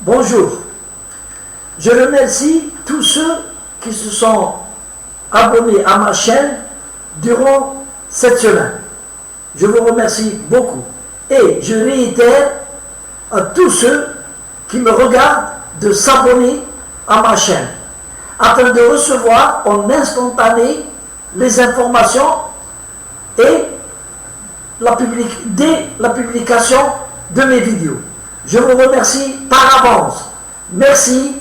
Bonjour. Je remercie tous ceux qui se sont abonnés à ma chaîne durant cette semaine. Je vous remercie beaucoup. Et je réitère à tous ceux qui me regardent de s'abonner à ma chaîne afin de recevoir en instantané les informations et dès la publication de mes vidéos. Je vous remercie par avance. Merci.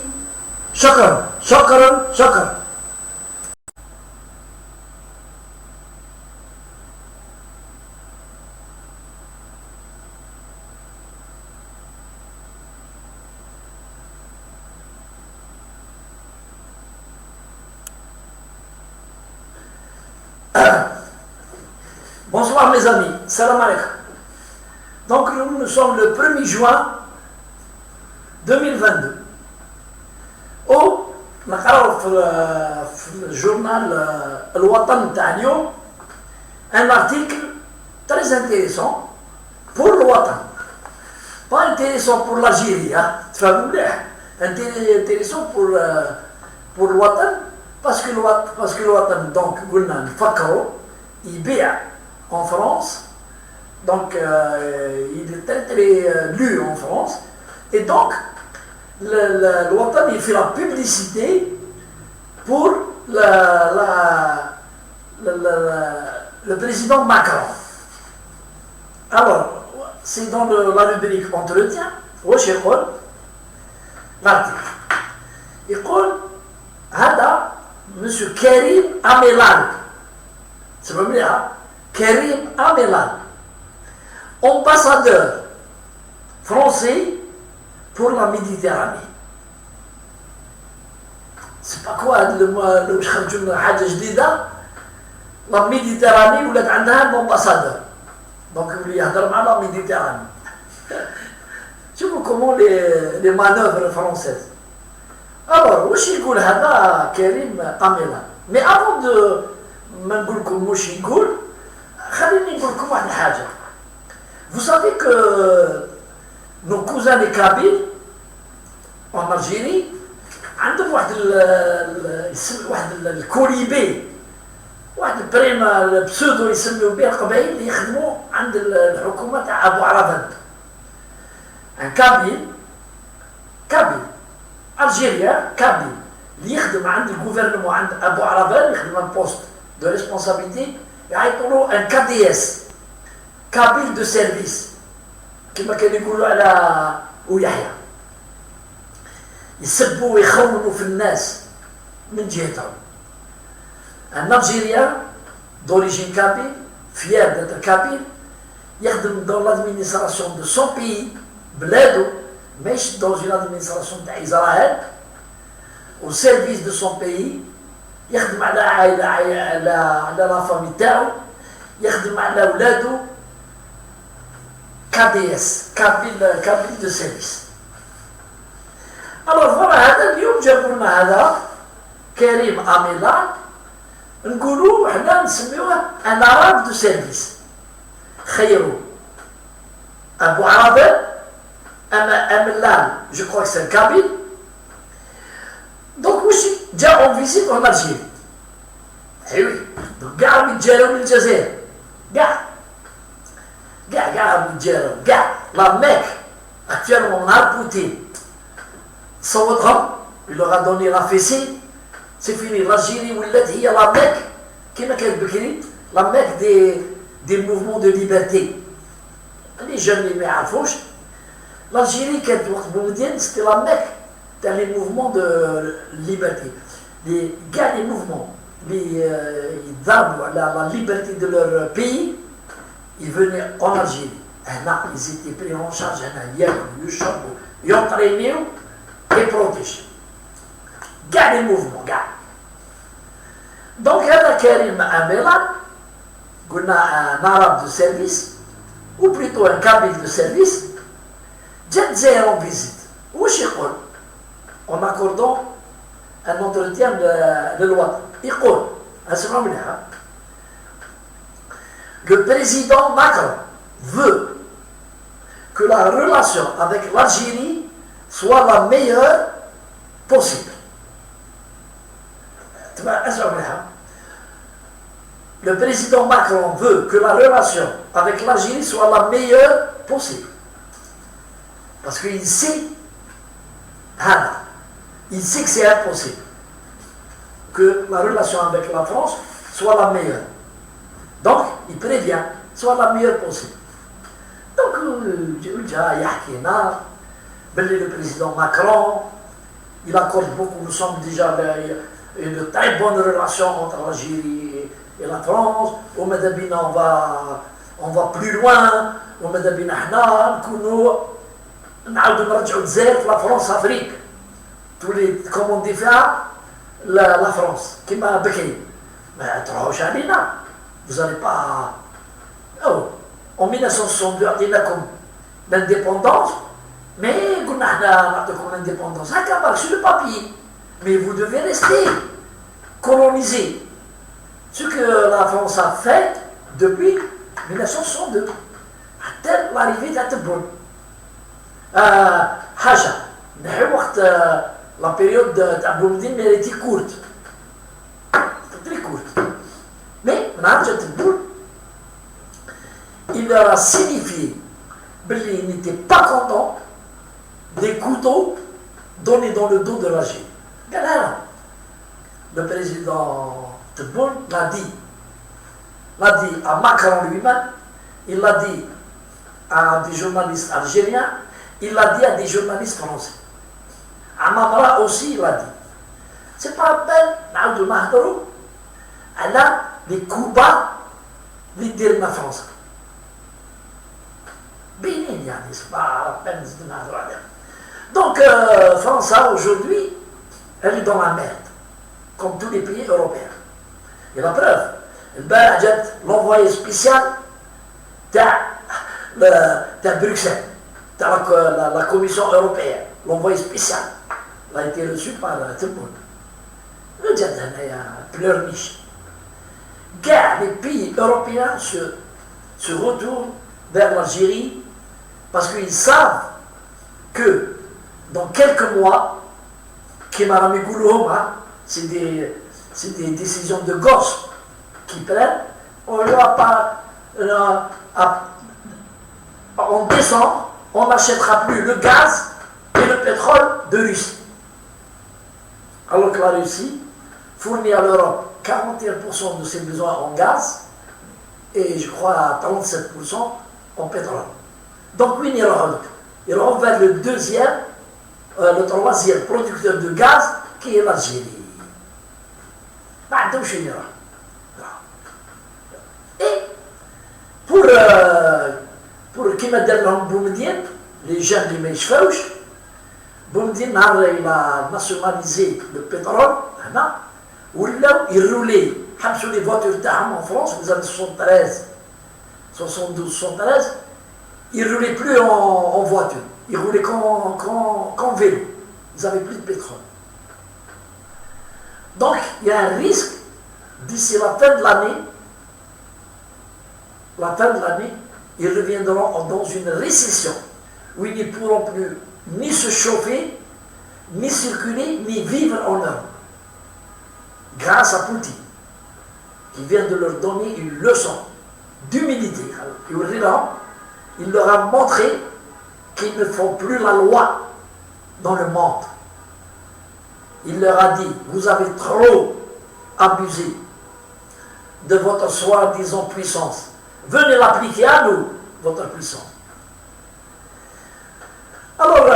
Shukran, shukran, shukran. Bonsoir mes amis, salam alaikum. Donc nous sommes le 1er juin 2022. نقراو في الجورنال الوطن تاع اليوم un article très intéressant pour le وطن. Pas intéressant pour l'Algérie, تفهموا مليح. Intéressant pour le وطن parce que le وطن donc قلنا نفكروا يبيع en France, donc il est très très lu en France, et donc le Watan il fait la publicité pour le président Macron. Alors, c'est dans la rubrique entretien, واش يقول l'article. يقول هذا monsieur Karim Amelal. C'est pas bien, Karim Amelal, ambassadeur français pour la Méditerranée. C'est pas quoi لو خرجوا لنا حاجه جديده. La Méditerranée ولات عندها ambassadeur. Donc il يهضر مع la Méditerranée. شوفوا comment les manœuvres françaises. Alors واش يقول هذا كريم أميلان. Mais avant de ما نقول لكم واش يقول خليني نقول لكم واحد الحاجه. Vous savez que nos cousins les Kabyles en Algérie عندهم واحد الكوليبي، واحد البريمة البسودو يسميو به القبائل اللي يخدموا عند الحكومة تاع أبو عرفات. ان كابيل الجيريا كابيل اللي يخدم عند الجوفرنمون عند أبو عرفات، يخدم ان بوست دو ريسبونسابيلتي، يعيطولو ان KDS كابيل دو سيرفيس كما كانوا يقولوا على ويحيى. يسبوا ويخونوا في الناس من جهتهم. ان الجيريان d'origine kabyle, fier d'être kabyle, يخدم dans l'administration de son pays بلادو، مش dans une administration تاع إسرائيل، au service de son pays، يخدم على على لا فامي تاعو، يخدم على أولادو. KDS كابيل دو سيرفيس. Alors voilà هذا اليوم جابوا لنا هذا كريم أميلان، نقولوا حنا نسميوه ان arabe دو سيرفيس. خيروا أبو عرفة أميلان، جو كخوا سي كابيل. دونك واش جا اون فيزيت اون الجيري. حيوي دونك كاع راهم يتجاراو من الجزائر، كاع راهم يتجاراو، كاع لا ميك اكتوالمون نهار بوتين صوتهم، il leur a donné la fessée. C'est fini, l'Algérie ولات هي لا ميك كما كانت بكري، لا ميك دي موفمون دو ليبرتي. لي جون اللي ما يعرفوش، l'Algérie كانت وقت بومدين سيتي لا ميك تاع لي موفمون دو ليبرتي. كاع لي موفمون اللي يضربوا على لا ليبرتي دو لور بيي ils venaient en Algérie. هنا ils étaient pris en charge، هنا ياكلوا يشربوا ينطرينيو et protégés. كاع لي موفمون كاع. دونك هذا كريم أميلان قلنا ان arabe de service ou plutôt un kabyle de service جا الجزائر en visite. واش يقول en accordant un entretien للوطن؟ يقول اسمعوا مليح. Le président Macron veut que la relation avec l'Algérie soit la meilleure possible. Le président Macron veut que la relation avec l'Algérie soit la meilleure possible. Parce qu'il sait, il sait que c'est impossible que la relation avec la France soit la meilleure. Donc, il prévient, soit la meilleure possible. Donc, le président Macron, il accorde beaucoup, nous sommes déjà une très bonne relation entre l'Algérie et la France. On va plus loin. La France-Afrique. Tous les, comme on dit, la France, qui m'a béqué. Mais vous n'allez pas. Oh, en 1962, il y a comme l'indépendance, mais on a comme l'indépendance. Sur le papier. Mais vous devez rester colonisé. Ce que la France a fait depuis 1962, à l'arrivée d'Atebon. Haja, la période d'Aboumdine, elle était courte. Très courte. Mais, il leur a signifié qu'il n'était pas content des couteaux donnés dans le dos de l'Algérie. Le président Tebboune l'a dit à Macron lui-même, il l'a dit à des journalistes algériens, il l'a dit à des journalistes français. À Mamra aussi, il l'a dit. C'est pas la peine, de Mahdrou, elle a les coups bas, les dire la France. Bénin, c'est pas la peine de Mahdrou. Donc, France, aujourd'hui, elle est dans la merde, comme tous les pays européens. Et la preuve, l'envoyé spécial de Bruxelles, de la Commission européenne, l'envoyé spécial, a été reçu par tout le monde. Le Djadjan est un pleurniche. Les pays européens se retournent vers l'Algérie parce qu'ils savent que dans quelques mois, c'est des décisions de gauche qui prennent. On leur pas, en décembre, on n'achètera plus le gaz et le pétrole de Russie. Alors que la Russie fournit à l'Europe 41% de ses besoins en gaz et je crois à 37% en pétrole. Donc oui, il rentre vers le troisième producteur de gaz qui est l'Algérie. Et pour qui m'a donné Boumdine, les jeunes de Meshfouch, Boumdine il a nationalisé le pétrole, il roulait sur les voitures en France, vous avez 73, 72, 73, il ne roulait plus en voiture, il roulait qu'en vélo, ils n'avaient plus de pétrole. Donc, il y a un risque, d'ici la fin de l'année, ils reviendront dans une récession où ils ne pourront plus ni se chauffer, ni circuler, ni vivre en Europe. Grâce à Poutine, qui vient de leur donner une leçon d'humilité. Il leur a montré qu'ils ne font plus la loi dans le monde. Il leur a dit, vous avez trop abusé de votre soi-disant puissance. Venez l'appliquer à nous, votre puissance. Alors,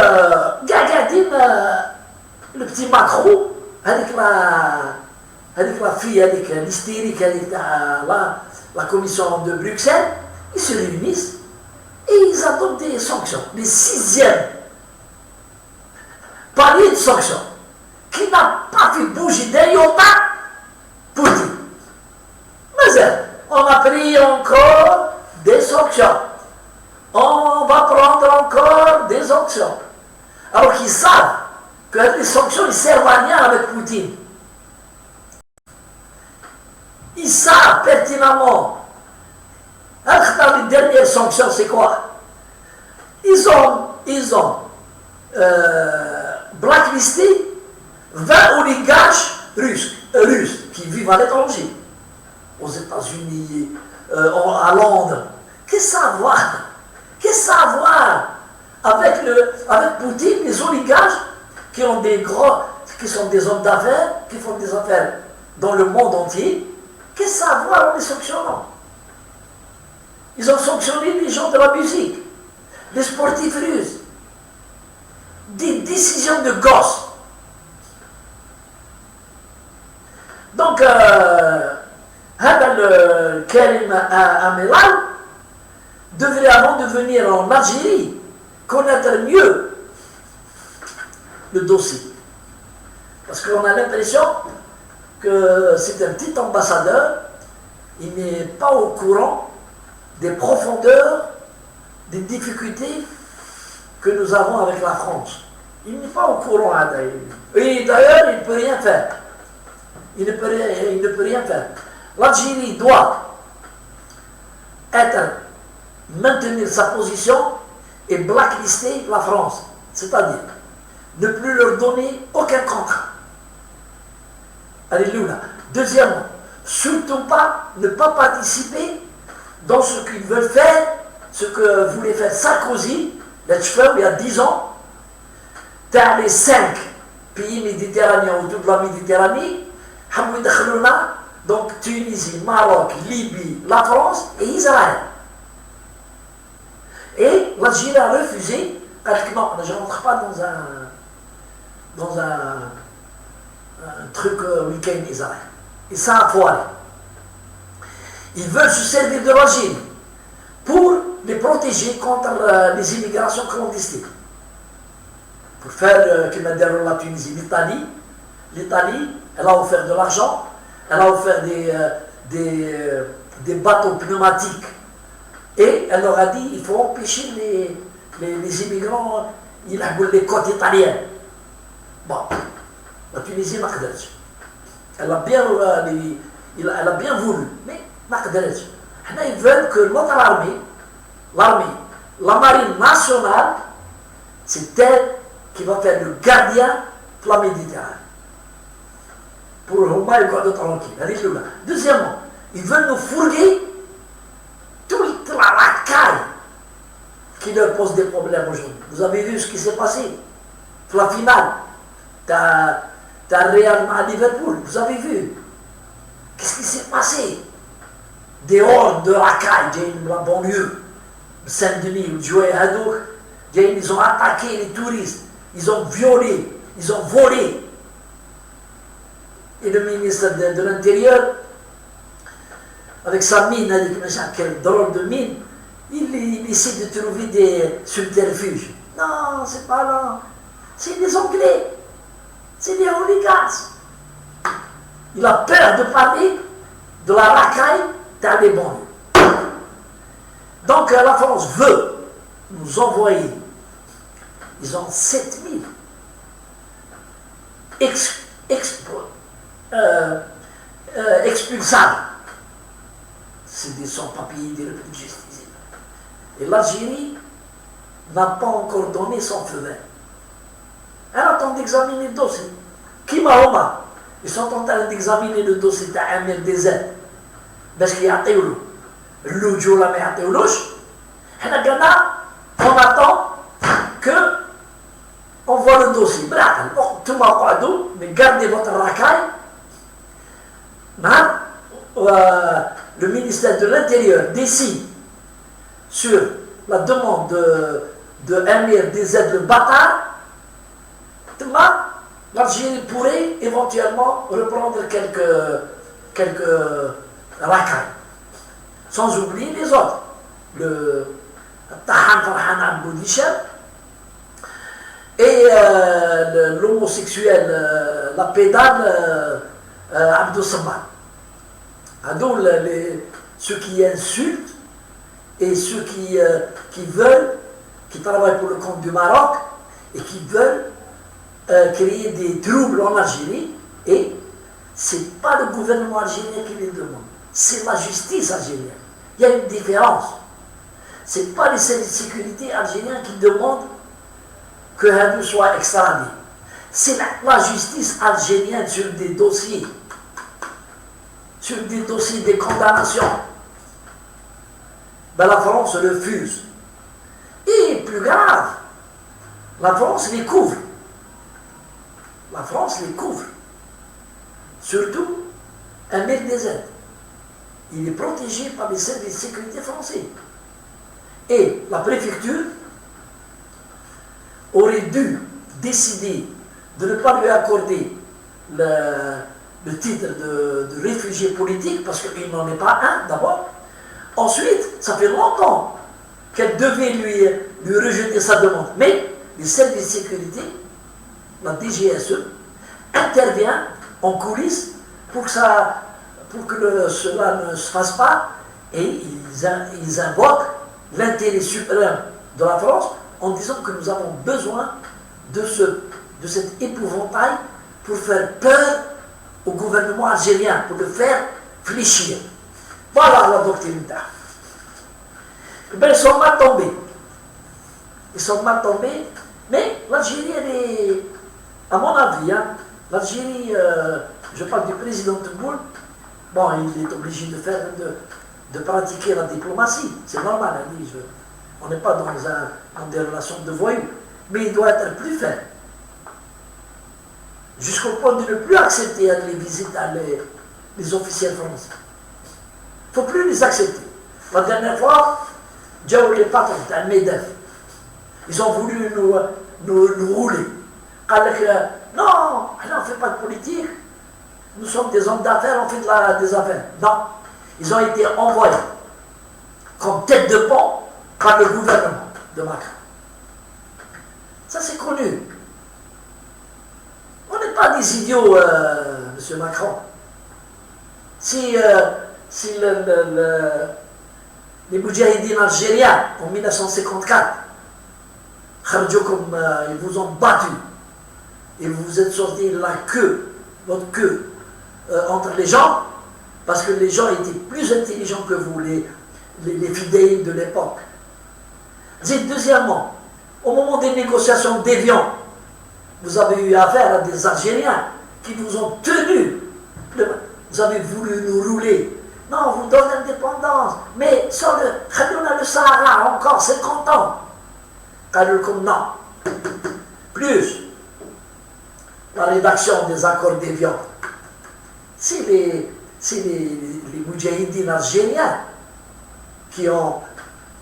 Gagadine, le petit Macron, avec la fille, avec l'hystérique, avec la commission de Bruxelles, ils se réunissent et ils adoptent des sanctions. Le 6e palier de sanctions, qui n'a pas fait bouger d'un iota Poutine. Mais on a pris encore des sanctions. On va prendre encore des sanctions. Alors qu'ils savent que les sanctions ne servent à rien avec Poutine. Ils savent pertinemment. Dans les dernières sanctions, c'est quoi? Ils ont blacklisté 20 oligarches russes qui vivent à l'étranger, aux États-Unis, à Londres. Qu'est-ce que ça a à voir? Qu'est-ce que ça a à voir avec Poutine, les oligarches qui sont des hommes d'affaires, qui font des affaires dans le monde entier? Qu'est-ce que ça a à voir en les sanctionnant? Ils ont sanctionné les gens de la musique, les sportifs russes, des décisions de gosses. Donc, Karim Amellal devrait, avant de venir en Algérie, connaître mieux le dossier. Parce qu'on a l'impression que c'est un petit ambassadeur, il n'est pas au courant des profondeurs, des difficultés que nous avons avec la France. Il n'est pas au courant, hein, d'ailleurs. Et d'ailleurs, il ne peut rien faire. Il ne peut rien faire. L'Algérie doit maintenir sa position et blacklister la France. C'est-à-dire ne plus leur donner aucun contrat. Alléluia. Deuxièmement, surtout ne pas participer dans ce qu'ils veulent faire, ce que voulait faire Sarkozy, il y a 10 ans, dans les 5 pays méditerranéens autour de la Méditerranée, donc Tunisie, Maroc, Libye, la France et Israël. Et l'Algérie a refusé, non, je ne rentre pas dans un truc week-end Israël. Et ça a foiré. Ils veulent se servir de l'Algérie pour les protéger contre les immigrations clandestines. Pour faire, comme a dit la Tunisie, l'Italie, elle a offert de l'argent, elle a offert des bateaux pneumatiques et elle leur a dit il faut empêcher les immigrants, les côtes italiennes. Bon, la Tunisie n'a pas de raison. Elle a bien voulu, mais n'a pas de raison. Ils veulent que notre armée, la marine nationale, c'est elle qui va faire le gardien de la Méditerranée. Pour le moment, il va être tranquille. Deuxièmement, ils veulent nous fourguer toute la racaille qui leur pose des problèmes aujourd'hui. Vous avez vu ce qui s'est passé? La finale, t'as Real à Liverpool, vous avez vu? Qu'est-ce qui s'est passé? Des hordes de racailles, la banlieue, Saint-Denis, Joué Hadouk, ils ont attaqué les touristes, ils ont violé, ils ont volé. Et le ministre de l'Intérieur, avec sa mine, avec quel drôle de mine, il essaie de trouver des subterfuges. Non, c'est pas là. C'est des Anglais. C'est des oligarques. Il a peur de parler de la racaille dans les banlieues. Donc la France veut nous envoyer. Ils ont 7000 expulsables. C'est des sans-papiers, des réfugiés. Et l'Algérie n'a pas encore donné son feu vert. Elle attend d'examiner le dossier. Kima Oma, ils sont en train d'examiner le dossier d'Amir Dezet. Parce qu'il y a Théolo. L'Oudjou la met à Théoloche. On attend que on voit le dossier. Tout le monde, mais gardez votre racaille. Le ministère de l'Intérieur décide sur la demande de Amir Dezet le bâtard. L'Algérie pourrait éventuellement reprendre quelques racailles. Sans oublier les autres. Le Tahan Farhan Al-Boudichem et l'homosexuel, la pédale Abdou Samad. Ceux qui insultent et ceux qui travaillent pour le compte du Maroc et qui veulent créer des troubles en Algérie, et ce n'est pas le gouvernement algérien qui les demande, c'est la justice algérienne. Il y a une différence. Ce n'est pas les services de sécurité algériens qui demandent que Hadou soit extradé. C'est la justice algérienne sur des dossiers, des condamnations. Ben, la France refuse. Et plus grave, la France les couvre. La France les couvre. Surtout un mec des aides. Il est protégé par les services de sécurité français. Et la préfecture aurait dû décider de ne pas lui accorder le titre de réfugié politique, parce qu'il n'en est pas un d'abord. Ensuite, ça fait longtemps qu'elle devait lui rejeter sa demande. Mais les services de sécurité, la DGSE, intervient en coulisses pour que cela ne se fasse pas, et ils invoquent l'intérêt suprême de la France en disant que nous avons besoin de cet épouvantail pour faire peur au gouvernement algérien, pour le faire fléchir. Voilà la doctrine d'art. Ben, ils sont mal tombés. Ils sont mal tombés, mais l'Algérie, elle est, à mon avis, l'Algérie, je parle du président Tebboune, bon, il est obligé de pratiquer la diplomatie, c'est normal, on n'est pas dans des relations de voyous, mais il doit être plus ferme, jusqu'au point de ne plus accepter les visites à les officiels français. Il ne faut plus les accepter. La dernière fois, Diao les patrons, un MEDEF, ils ont voulu nous rouler. Alors que, non, on ne fait pas de politique, nous sommes des hommes d'affaires, on fait des affaires. Non, ils ont été envoyés comme tête de pont par le gouvernement de Macron. Ça, c'est connu. On n'est pas des idiots, M. Macron. Si les Moudjahidines algériens en 1954, ils vous ont battu et vous vous êtes sortis votre queue entre les gens, parce que les gens étaient plus intelligents que vous, les fidèles de l'époque. Deuxièmement, au moment des négociations d'Évian, vous avez eu affaire à des Algériens qui vous ont tenu. Vous avez voulu nous rouler. Non, on vous donne l'indépendance, mais sur on a le Sahara encore 50 ans. Comme non. Plus la rédaction des accords d'Évian. C'est les Moudjahidines algériens qui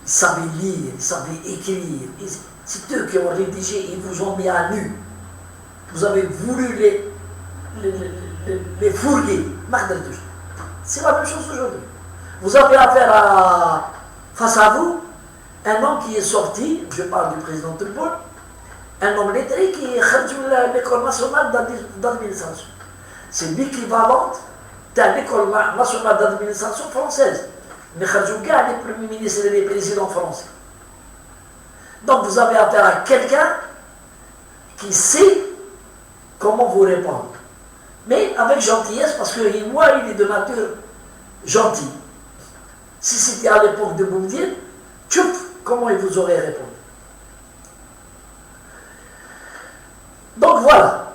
savaient lire, savaient écrire. C'est eux qui ont rédigé, ils vous ont mis à nu. Vous avez voulu les fourguer. C'est la même chose aujourd'hui. Vous avez affaire face à vous, un homme qui est sorti, je parle du président Tebboune, un homme lettré qui est de l'école nationale d'administration. C'est l'équivalent de l'école nationale d'administration française. Mais Khadjouga, les premiers ministres et les présidents français. Donc vous avez affaire à quelqu'un qui sait comment vous répondre. Mais avec gentillesse, parce que moi, il est de nature gentille. Si c'était à l'époque de Boumediene, tchouf, comment il vous aurait répondu? Donc voilà,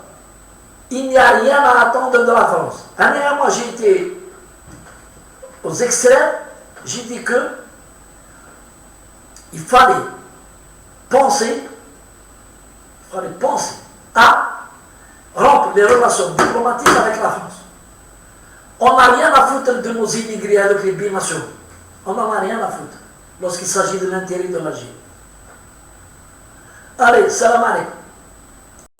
il n'y a rien à attendre de la France. Moi, j'ai été aux extrêmes, j'ai dit que il fallait penser à rompre les relations diplomatiques avec la France. On n'a rien à foutre de nos immigrés avec les binationaux. On n'en a rien à foutre lorsqu'il s'agit de l'intérêt de l'Algérie. Allez, salam alaikum.